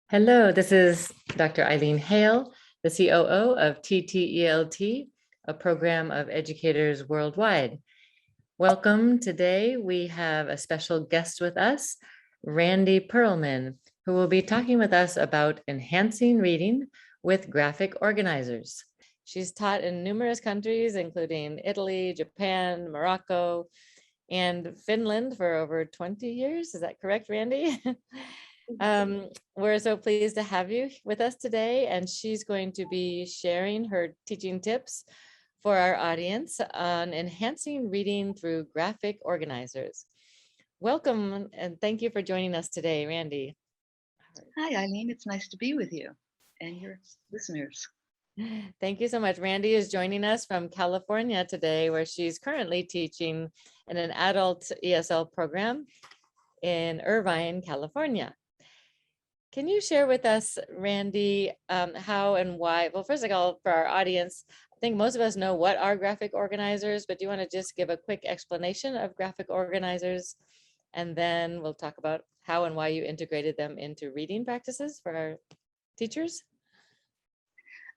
Hello, this is Dr. Eileen Hale, the COO of TTELT, a program of educators worldwide. Welcome. Today we have a special guest with us, Randi Perlman, who will be talking with us about enhancing reading with graphic organizers. She's taught in numerous countries, including Italy, Japan, Morocco, and Finland for over 20 years. Is that correct, Randi? We're so pleased to have you with us today, and she's going to be sharing her teaching tips for our audience on enhancing reading through graphic organizers. Welcome, and thank you for joining us today, Randi. Hi, Eileen. It's nice to be with you and your listeners. Thank you so much. Randi is joining us from California today, where she's currently teaching in an adult ESL program in Irvine, California. Can you share with us, Randi, how and why? Well, first of all, for our audience, I think most of us know what are graphic organizers, but do you want to just give a quick explanation of graphic organizers? And then we'll talk about how and why you integrated them into reading practices for our teachers.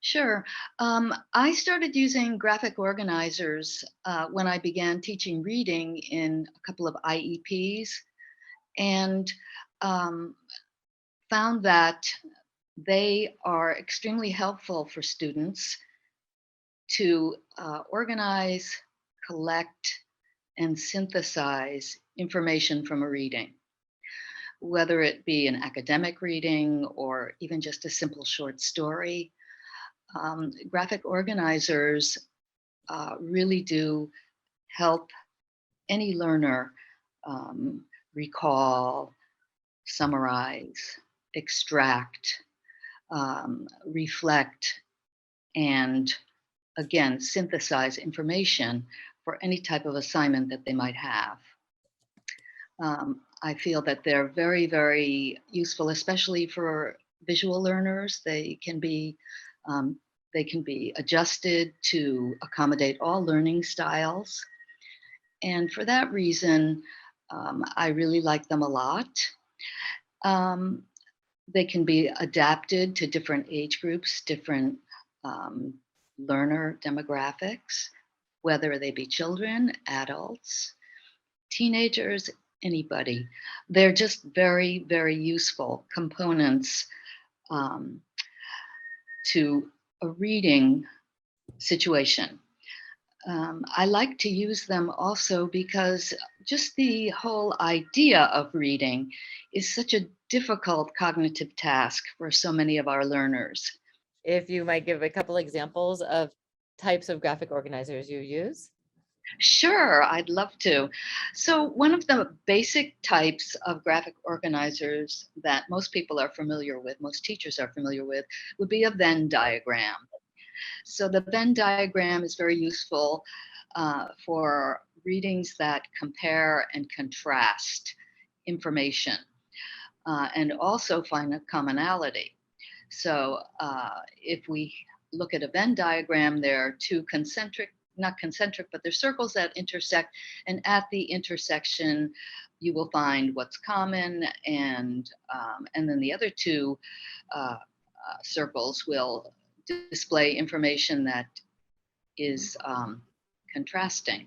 Sure. I started using graphic organizers when I began teaching reading in a couple of IEPs and found that they are extremely helpful for students to organize, collect, and synthesize information from a reading, whether it be an academic reading or even just a simple short story. Graphic organizers really do help any learner recall, summarize, extract, reflect, and again, synthesize information for any type of assignment that they might have. I feel that they're very, very useful, especially for visual learners. They can be adjusted to accommodate all learning styles. And for that reason, I really like them a lot. They can be adapted to different age groups, different learner demographics, whether they be children, adults, teenagers, anybody. They're just very, very useful components to a reading situation. I like to use them also because just the whole idea of reading is such a difficult cognitive task for so many of our learners. If you might give a couple examples of types of graphic organizers you use. Sure, I'd love to. So, one of the basic types of graphic organizers that most people are familiar with, most teachers are familiar with, would be a Venn diagram. So, the Venn diagram is very useful for readings that compare and contrast information and also find a commonality. So, if we look at a Venn diagram, there are two not concentric, but they're circles that intersect. And at the intersection, you will find what's common, and then the other two circles will display information that is contrasting.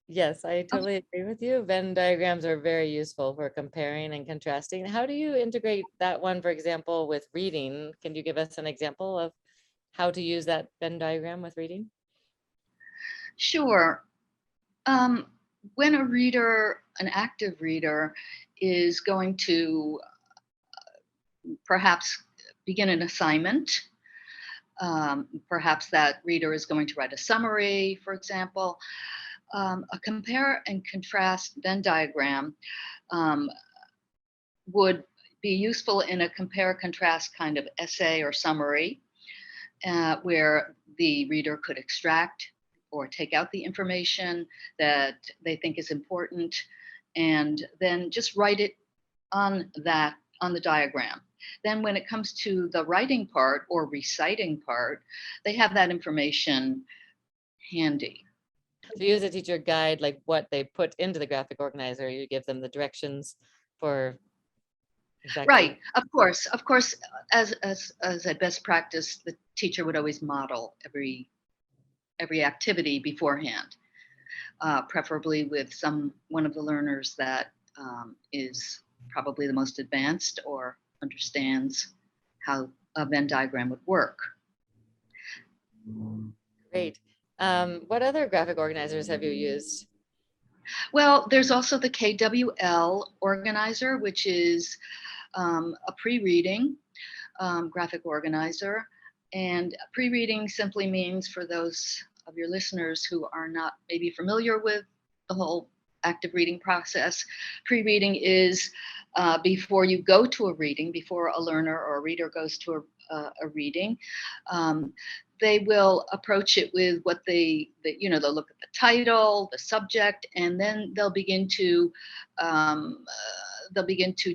Yes, I totally agree with you. Venn diagrams are very useful for comparing and contrasting. How do you integrate that one, for example, with reading? Can you give us an example of how to use that Venn diagram with reading? Sure. When a reader, an active reader, is going to perhaps begin an assignment, perhaps that reader is going to write a summary, for example, a compare and contrast Venn diagram would be useful in a compare contrast kind of essay or summary where the reader could extract or take out the information that they think is important and then just write it on the diagram. Then when it comes to the writing part or reciting part, they have that information handy. So you as a teacher guide like what they put into the graphic organizer, you give them the directions for exactly. Right. Of course, as a best practice, the teacher would always model every activity beforehand, preferably with one of the learners that is probably the most advanced or understands how a Venn diagram would work. Great. What other graphic organizers have you used? Well, there's also the KWL organizer, which is a pre-reading graphic organizer. And pre-reading simply means, for those of your listeners who are not maybe familiar with the whole active reading process, pre-reading is before you go to a reading, before a learner or a reader goes to a reading, um, they will approach it with what they'll look at the title, the subject, and then they'll begin to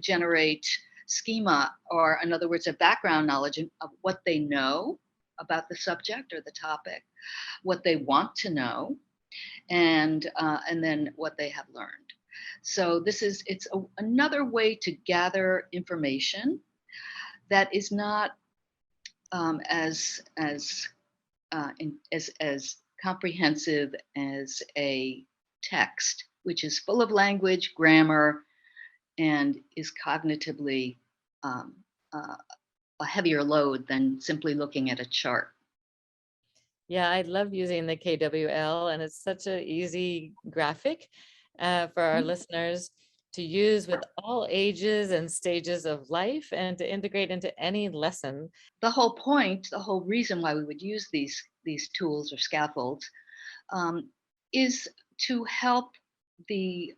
generate schema, or in other words, a background knowledge of what they know about the subject or the topic, what they want to know, and then what they have learned. So it's another way to gather information that is not as comprehensive as a text, which is full of language, grammar, and is cognitively um, uh, a heavier load than simply looking at a chart. Yeah, I love using the KWL, and it's such an easy graphic for our listeners to use with all ages and stages of life and to integrate into any lesson. The whole reason why we would use these tools or scaffolds um, is to help the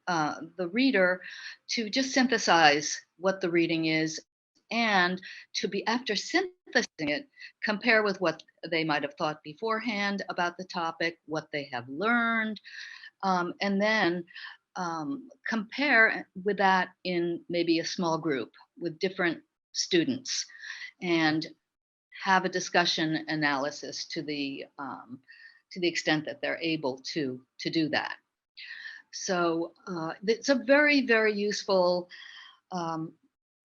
reader to just synthesize what the reading is, and to be, after synthesizing it, compare with what they might have thought beforehand about the topic, what they have learned, and then compare with that in maybe a small group with different students, and have a discussion analysis to the extent that they're able to do that. So it's a very, very useful um,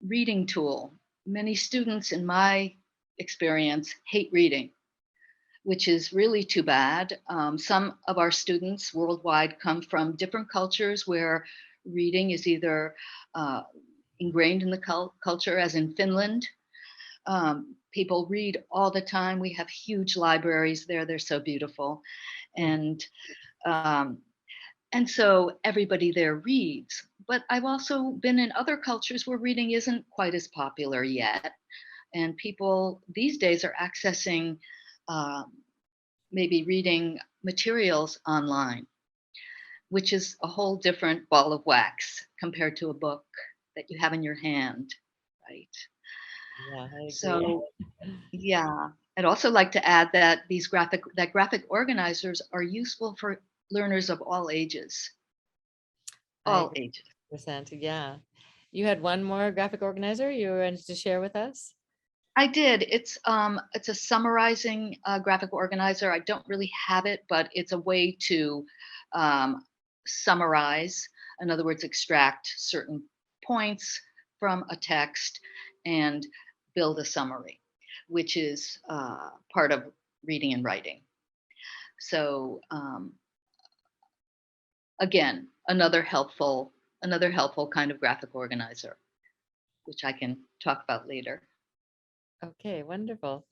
reading tool. Many students, in my experience, hate reading, which is really too bad. Some of our students worldwide come from different cultures where reading is either uh, ingrained in the culture, as in Finland. People read all the time. We have huge libraries there. They're so beautiful. And um, and so everybody there reads. But I've also been in other cultures where reading isn't quite as popular yet. And people these days are accessing um, maybe reading materials online, which is a whole different ball of wax compared to a book that you have in your hand, right? Yeah, I agree. So, yeah, I'd also like to add that graphic organizers are useful for learners of all ages, I all agree. ages. Percent. Yeah. You had one more graphic organizer you wanted to share with us? I did. It's a summarizing graphic organizer. I don't really have it, but it's a way to um, summarize. In other words, extract certain points from a text and build a summary, which is part of reading and writing. So again, another helpful kind of graphic organizer, which I can talk about later. Okay, wonderful.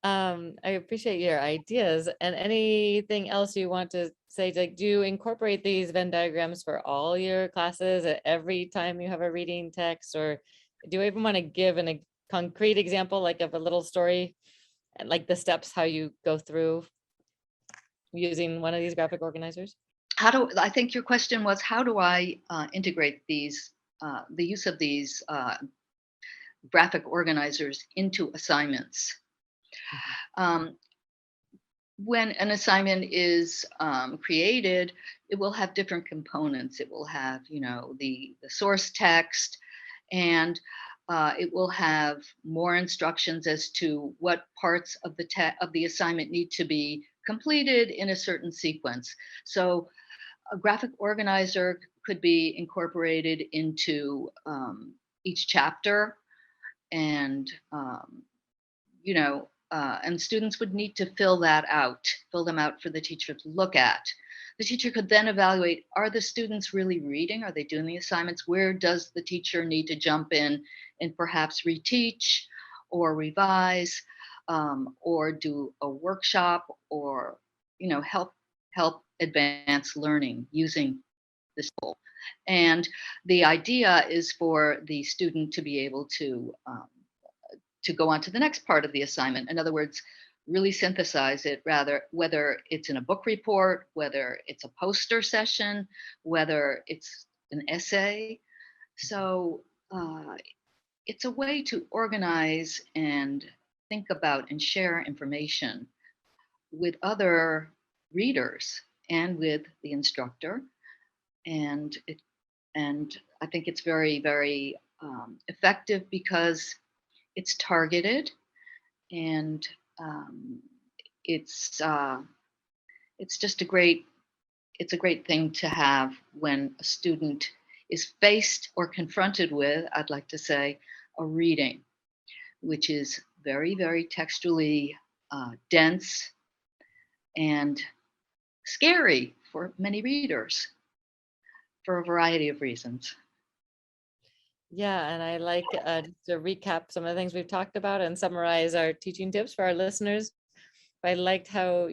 I appreciate your ideas. And anything else you want to say? Like, do you incorporate these Venn diagrams for all your classes at every time you have a reading text, or do you even want to give a concrete example, like of a little story, and like the steps how you go through using one of these graphic organizers? I think your question was, how do I integrate the use of these graphic organizers into assignments? Mhm. Um, when an assignment is created, it will have different components. It will have, the source text, and it will have more instructions as to what parts of the assignment need to be completed in a certain sequence. So a graphic organizer could be incorporated into each chapter, and and students would need to fill them out for the teacher to look at. The teacher could then evaluate, are the students really reading? Are they doing the assignments? Where does the teacher need to jump in and perhaps reteach or revise, or do a workshop, or help advance learning using this tool. And the idea is for the student to be able to go on to the next part of the assignment. In other words, really synthesize it, rather, whether it's in a book report, whether it's a poster session, whether it's an essay. So it's a way to organize and think about and share information with other readers and with the instructor. And I think it's very, very effective because it's targeted, and it's just a great thing to have when a student is faced or confronted with, I'd like to say, a reading, which is very, very textually dense and scary for many readers for a variety of reasons. Yeah, and I like just to recap some of the things we've talked about and summarize our teaching tips for our listeners. I liked how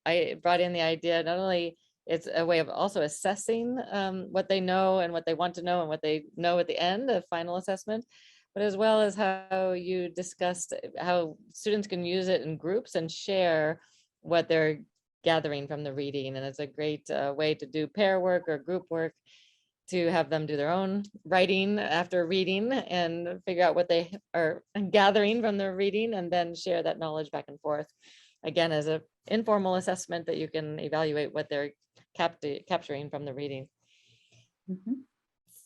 I brought in the idea, not only it's a way of also assessing what they know and what they want to know and what they know at the end of final assessment, but as well as how you discussed how students can use it in groups and share what they're gathering from the reading. And it's a great way to do pair work or group work, to have them do their own writing after reading and figure out what they are gathering from their reading, and then share that knowledge back and forth, again, as an informal assessment that you can evaluate what they're capturing from the reading. Mm-hmm.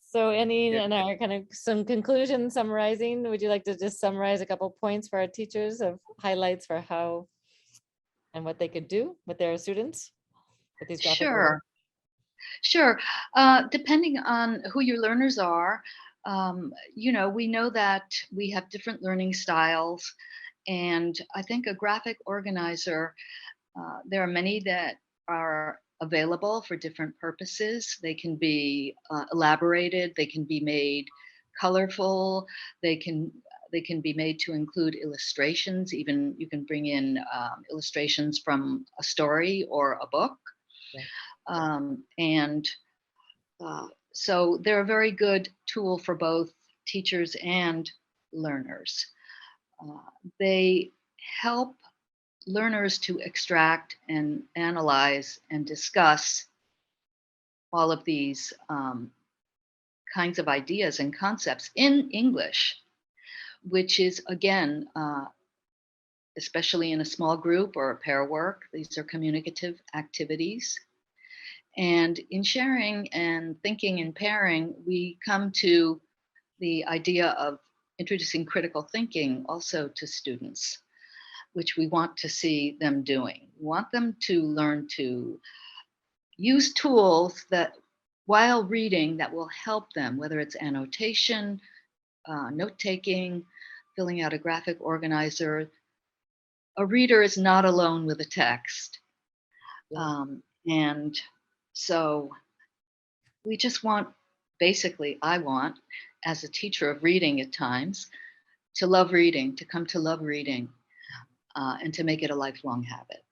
So in our kind of some conclusion summarizing, would you like to just summarize a couple points for our teachers of highlights for how and what they could do with their students with these graphic Sure. Sure. Depending on who your learners are, we know that we have different learning styles. And I think a graphic organizer, there are many that are available for different purposes. They can be elaborated, they can be made colorful, they can be made to include illustrations. Even you can bring in illustrations from a story or a book. Yeah. And so they're a very good tool for both teachers and learners. They help learners to extract and analyze and discuss all of these kinds of ideas and concepts in English, which is, again, especially in a small group or a pair work, these are communicative activities. And in sharing and thinking and pairing, we come to the idea of introducing critical thinking also to students, which we want to see them doing. We want them to learn to use tools that, while reading, that will help them, whether it's annotation, note-taking, filling out a graphic organizer. A reader is not alone with a text. Yeah. And so we just want, basically, I want, as a teacher of reading at times, to love reading, to come to love reading, and to make it a lifelong habit.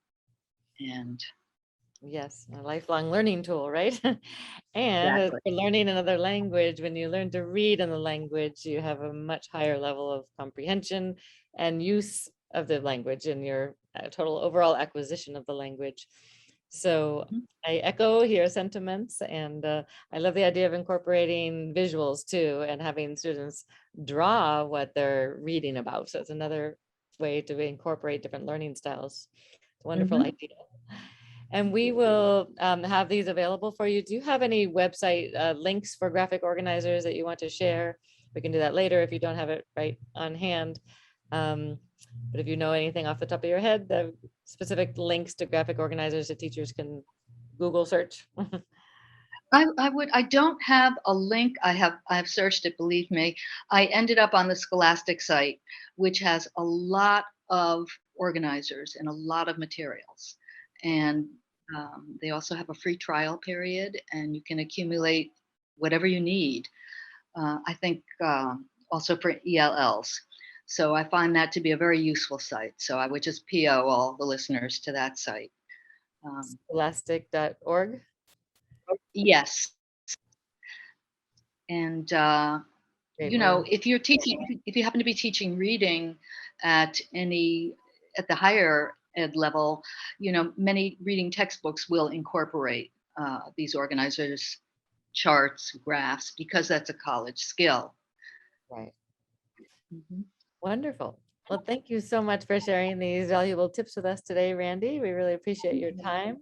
And Yes, a lifelong learning tool, right? And exactly. for learning another language, when you learn to read in the language, you have a much higher level of comprehension and use of the language in your total overall acquisition of the language. So Mhm. I echo your sentiments, and I love the idea of incorporating visuals too, and having students draw what they're reading about. So it's another way to incorporate different learning styles. It's a wonderful Mhm. idea. And we will have these available for you. Do you have any website links for graphic organizers that you want to share? We can do that later if you don't have it right on hand. But if you know anything off the top of your head, the specific links to graphic organizers that teachers can Google search. I don't have a link. I've searched it, believe me. I ended up on the Scholastic site, which has a lot of organizers and a lot of materials. And they also have a free trial period, and you can accumulate whatever you need. I think also for ELLs. So I find that to be a very useful site. So I would just PO all the listeners to that site. Scholastic.org. Yes. And Great. you know, if you're teaching, if you happen to be teaching reading at the higher ed level, you know, many reading textbooks will incorporate these organizers' charts, graphs, because that's a college skill. Right. Mm-hmm. Wonderful. Well, thank you so much for sharing these valuable tips with us today, Randi. We really appreciate your time.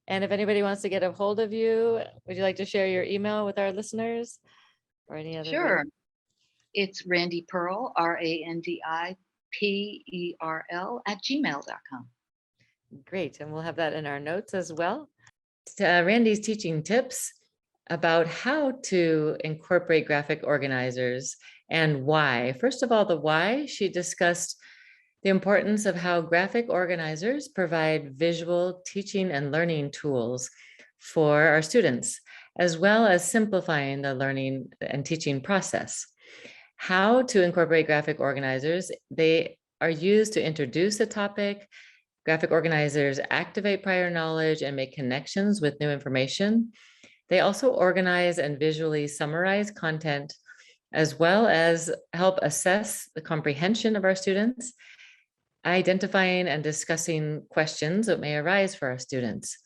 And if anybody wants to get a hold of you, would you like to share your email with our listeners or any other way? Sure. It's Randi Perl, RandiPerl @gmail.com. Great. And we'll have that in our notes as well. Randi's teaching tips about how to incorporate graphic organizers and why. First of all, the why. She discussed the importance of how graphic organizers provide visual teaching and learning tools for our students, as well as simplifying the learning and teaching process. How to incorporate graphic organizers. They are used to introduce a topic. Graphic organizers activate prior knowledge and make connections with new information. They also organize and visually summarize content, as well as help assess the comprehension of our students, identifying and discussing questions that may arise for our students.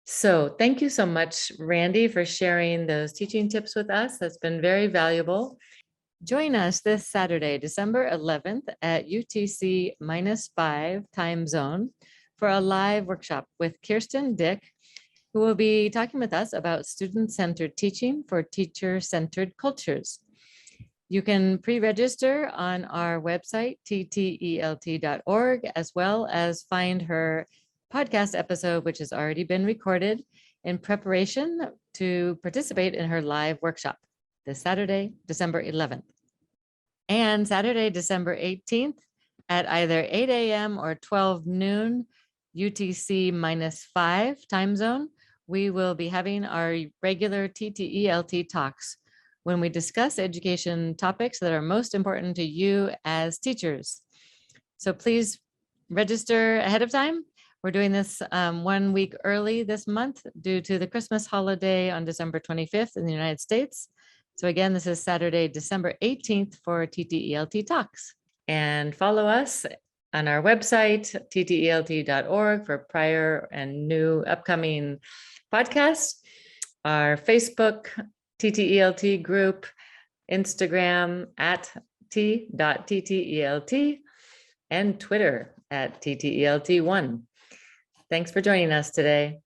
So thank you so much, Randi, for sharing those teaching tips with us. That's been very valuable. Join us this Saturday, December 11th at UTC -5 time zone for a live workshop with Kirsten Dick, who will be talking with us about student-centered teaching for teacher-centered cultures. You can pre-register on our website, ttelt.org, as well as find her podcast episode, which has already been recorded in preparation to participate in her live workshop this Saturday, December 11th. And Saturday, December 18th at either 8 a.m. or 12 noon, UTC -5 time zone, we will be having our regular TTELT talks when we discuss education topics that are most important to you as teachers. So please register ahead of time. We're doing this 1 week early this month due to the Christmas holiday on December 25th in the United States. So again, this is Saturday, December 18th for TTELT Talks. And follow us on our website, ttelt.org, for prior and new upcoming podcasts, our Facebook TTELT group, Instagram at t.ttelt, and Twitter at TTELT1. Thanks for joining us today.